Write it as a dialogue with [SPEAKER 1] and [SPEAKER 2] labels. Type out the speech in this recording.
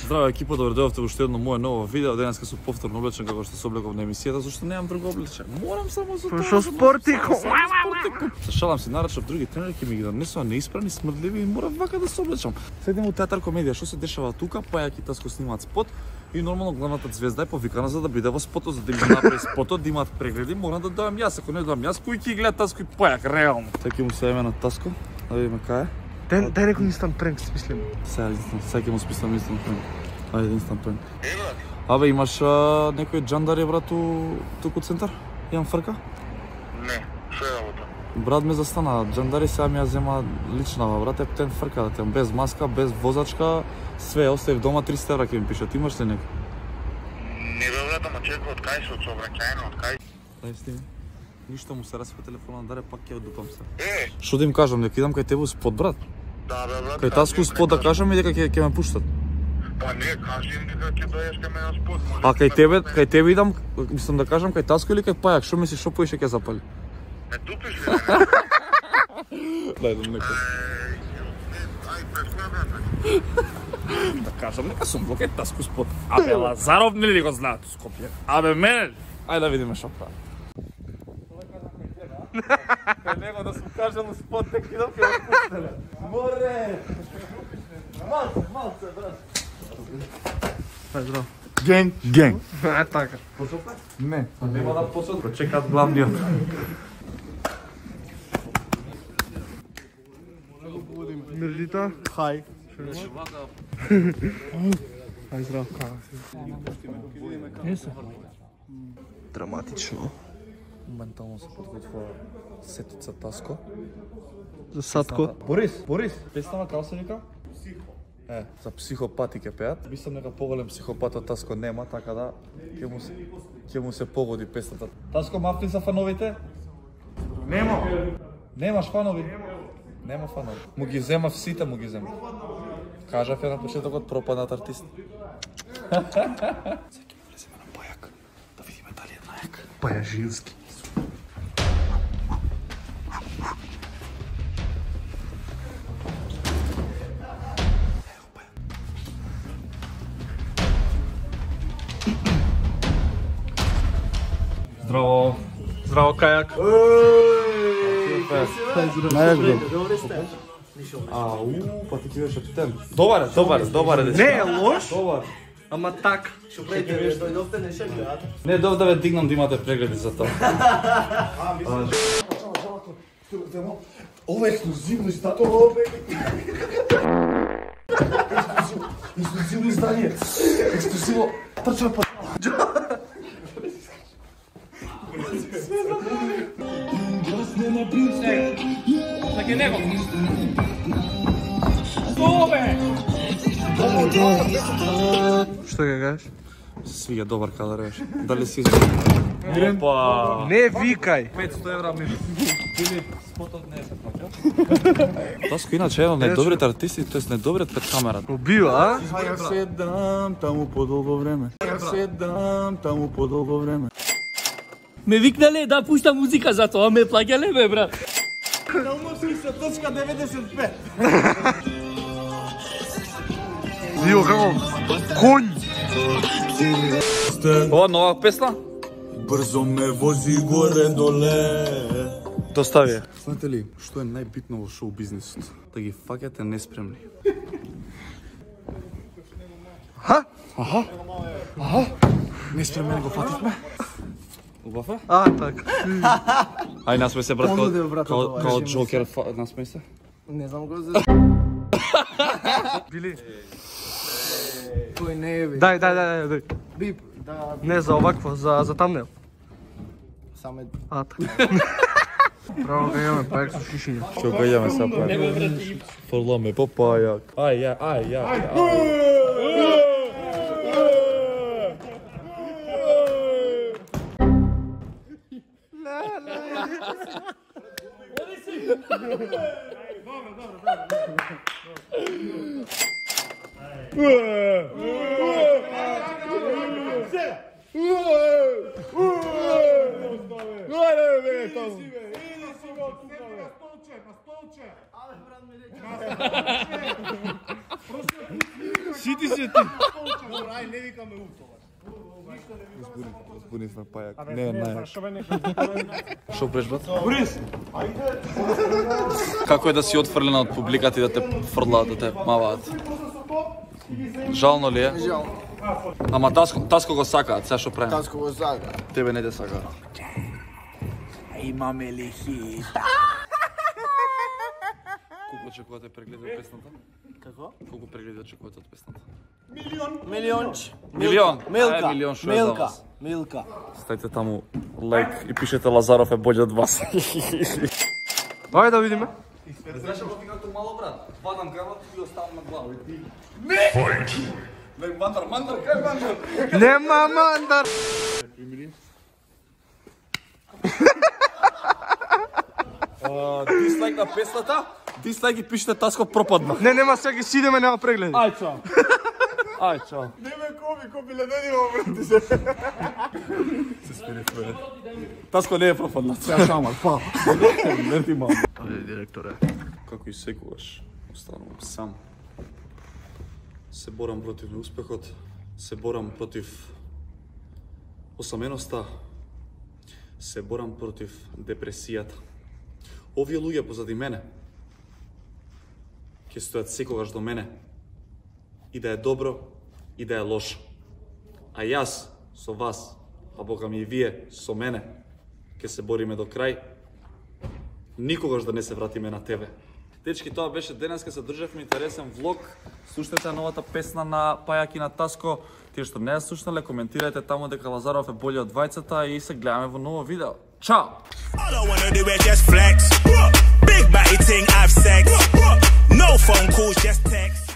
[SPEAKER 1] Здраво екипа, добре дојдовте во уште едно мое ново видео. Денеска сум повторно облечен како што се облегов на емисијата, зашто немам друго облече. Морам само за тоа.
[SPEAKER 2] Шо спортико?
[SPEAKER 1] Шалам си, нарачав други тренери ќе ми ги донесува неисправни, смрдливи и морам вака да се облечам. Седим у театар комедија, што се дешава тука, Пајак и Таско снимаат спот и нормално главната звезда е повикана за да биде во спотот, за да им направи спотот, да имаат прегледи, морам да дојам јас, ако не дојам јас, кој ќе гледа Таско и Пајак реално. Така му се на Таско, да видиме кај е.
[SPEAKER 2] Дај некој инстант пренк, смислим.
[SPEAKER 1] Сега ќе му списнам инстант пренк. Ајде инстант пренк. Абе, имаш некој джандари, брат, туку центар? Имам фрка?
[SPEAKER 3] Не, што е работа?
[SPEAKER 1] Брат ме застана, джандари сега ми ја зема личнава, брат, ептен фрка да тем, без маска, без возачка, све, оставив дома 300 евра ќе ми пишат, имаш ли некој?
[SPEAKER 3] Не бе, брат, ама чекай, од кај се, од сообраќајно, од кај?
[SPEAKER 1] Дај сними. Ништо му се распе телефона, даре пак ќе одупам се. Што да им кажам, дека идам кај тебе спот, брат?
[SPEAKER 3] Да, бе, брат.
[SPEAKER 1] Кај Таско спот да кажам и дека ќе ме пуштат.
[SPEAKER 3] Па не, кажи им дека ќе дојдеш кај мене на спот.
[SPEAKER 1] А кај тебе идам, мислам да кажам кај Таско или кај Пајак, што мислиш, што поише ќе запали?
[SPEAKER 3] Не тупиш ли,
[SPEAKER 1] Дај да некој.
[SPEAKER 3] Ај, прескоја, брат.
[SPEAKER 1] Да кажам, нека сум во кај Таско спот. Абе, Лазаров нели го знаат у Скопје? Абе, мене? Ајде да видиме што прави. Кај него да сум кажал спот, тек идам кај го пуштеле. Море! Малце, брат.
[SPEAKER 2] Ај, здраво.
[SPEAKER 1] Генг.
[SPEAKER 2] Е, така.
[SPEAKER 1] Не, нема да почнат, го чекаат главниот.
[SPEAKER 2] Мирдита. Хај. Ај, здраво. Драматично.
[SPEAKER 1] Моментално се подготвува сетица Таско.
[SPEAKER 2] За Сатко.
[SPEAKER 1] Борис, песнава како се вика? За психопати ќе пеат. Мислам дека поголем психопат од Таско нема, така да ќе му се погоди песната. Таско, мафти за фановите?
[SPEAKER 3] Нема.
[SPEAKER 1] Немаш фанови? Нема фанови. Му ги земав сите, му ги земав. Кажав ја на почетокот пропаднат артист. Сега ќе влеземе на Пајак, да видиме дали е најак.
[SPEAKER 2] Пајажински.
[SPEAKER 1] Здраво.
[SPEAKER 2] Здраво, Кајак.
[SPEAKER 1] Најак бил. Ау, па ти беше птен. Добар е.
[SPEAKER 2] Не е лош,
[SPEAKER 1] Добар.
[SPEAKER 2] ама так.
[SPEAKER 1] Не, дов да ве дигнам да имате прегледи за тоа.
[SPEAKER 4] Ова е ексклузивно издание. Ексклузивно издание. Ексклузивно. Трча па.
[SPEAKER 2] Така него. Добе! Што ќе кажеш?
[SPEAKER 1] Се свиѓа добар кадар беше. Дали си измирен? Опа!
[SPEAKER 2] Не викај.
[SPEAKER 1] 500 евра минут. Или спотот не се плаќа. Таско иначе е еден од најдобрите артисти, тоест најдобриот пред камерата.
[SPEAKER 2] Убива, а?
[SPEAKER 1] Ја седам таму по долго време. Ја седам таму по долго време.
[SPEAKER 5] Ме викнале да пуштам музика за тоа, ме плаќале бе брат.
[SPEAKER 2] Ио, како? Конј!
[SPEAKER 1] Ова нова песна?
[SPEAKER 4] Брзо ме вози горе доле.
[SPEAKER 1] Достави ја. Знаете ли, што е најбитно во шоу бизнисот? Да ги фаќате неспремни. Аха? Неспремен го фативме? Убав е?
[SPEAKER 2] А, така.
[SPEAKER 1] Ај, насмеј се, брат,
[SPEAKER 2] Понудил, брат,
[SPEAKER 1] као
[SPEAKER 2] тоа.
[SPEAKER 1] Джокер, насмеј се.
[SPEAKER 2] Не знам го за... Били?
[SPEAKER 6] Тој не е бе.
[SPEAKER 2] Дај.
[SPEAKER 6] Бип, да,
[SPEAKER 2] Не, за овакво, за тамнел.
[SPEAKER 6] саме
[SPEAKER 2] А, така. Право га имаме пајак со шишиња.
[SPEAKER 1] Што го јаме сега пајак? Фрламе по пајак.
[SPEAKER 2] Може ти.
[SPEAKER 1] Збунив ме пајак. Не, најак. Шо преш, брат? Борис! Како е да си отфрлена од публиката и да те фрлаат, да те маваат? Жално ли е?
[SPEAKER 6] Жално.
[SPEAKER 1] Ама Таско го сакаат, сега шо правим?
[SPEAKER 6] Таско го сака.
[SPEAKER 1] Тебе не те сакаат.
[SPEAKER 6] Имаме ли хит?
[SPEAKER 1] Колку очекувате прегледи од песната?
[SPEAKER 6] Како?
[SPEAKER 1] Колку прегледи очекувате од песната?
[SPEAKER 6] Милионч.
[SPEAKER 1] Милион?
[SPEAKER 6] Милка.
[SPEAKER 1] Ај, милион, шо е за вас?
[SPEAKER 6] Милка.
[SPEAKER 1] Ставите таму лайк и пишете Лазаров е бољ од вас.
[SPEAKER 2] Ајде да видиме.
[SPEAKER 1] Знаеш како ти како мало брат? Вадам грабат и оставам на глава и ти. Не! Мандар, кај мандар?
[SPEAKER 2] Нема мандар.
[SPEAKER 1] Дислайк на песната, дислайк и пишете Таско пропадна.
[SPEAKER 2] Не, нема сега си идеме, нема прегледи.
[SPEAKER 1] Ај, чао. Ај, чао.
[SPEAKER 6] Неме коби леденима, брати се.
[SPEAKER 1] Се спирифме. Таско не е пропаднат. Сега шамар, па. Не ти мам.
[SPEAKER 2] Ајде, директоре.
[SPEAKER 1] Како и секогаш, останувам сам. Се борам против неуспехот, се борам против осаменоста, се борам против депресијата. Овие луѓе позади мене ќе стојат секогаш до мене, и да е добро, и да е лошо. А јас со вас, а Бога ми и вие со мене, ќе се бориме до крај, никогаш да не се вратиме на тебе. Дечки, тоа беше денеска, се државме интересен влог. Слушнете новата песна на Пајак и на Таско. Тие што не ја слушнале, коментирајте таму дека Лазаров е болј од двајцата и се гледаме во ново видео. Чао!
[SPEAKER 7] All I wanna do is just flex. Big body thing, have sex. No phone calls, just text.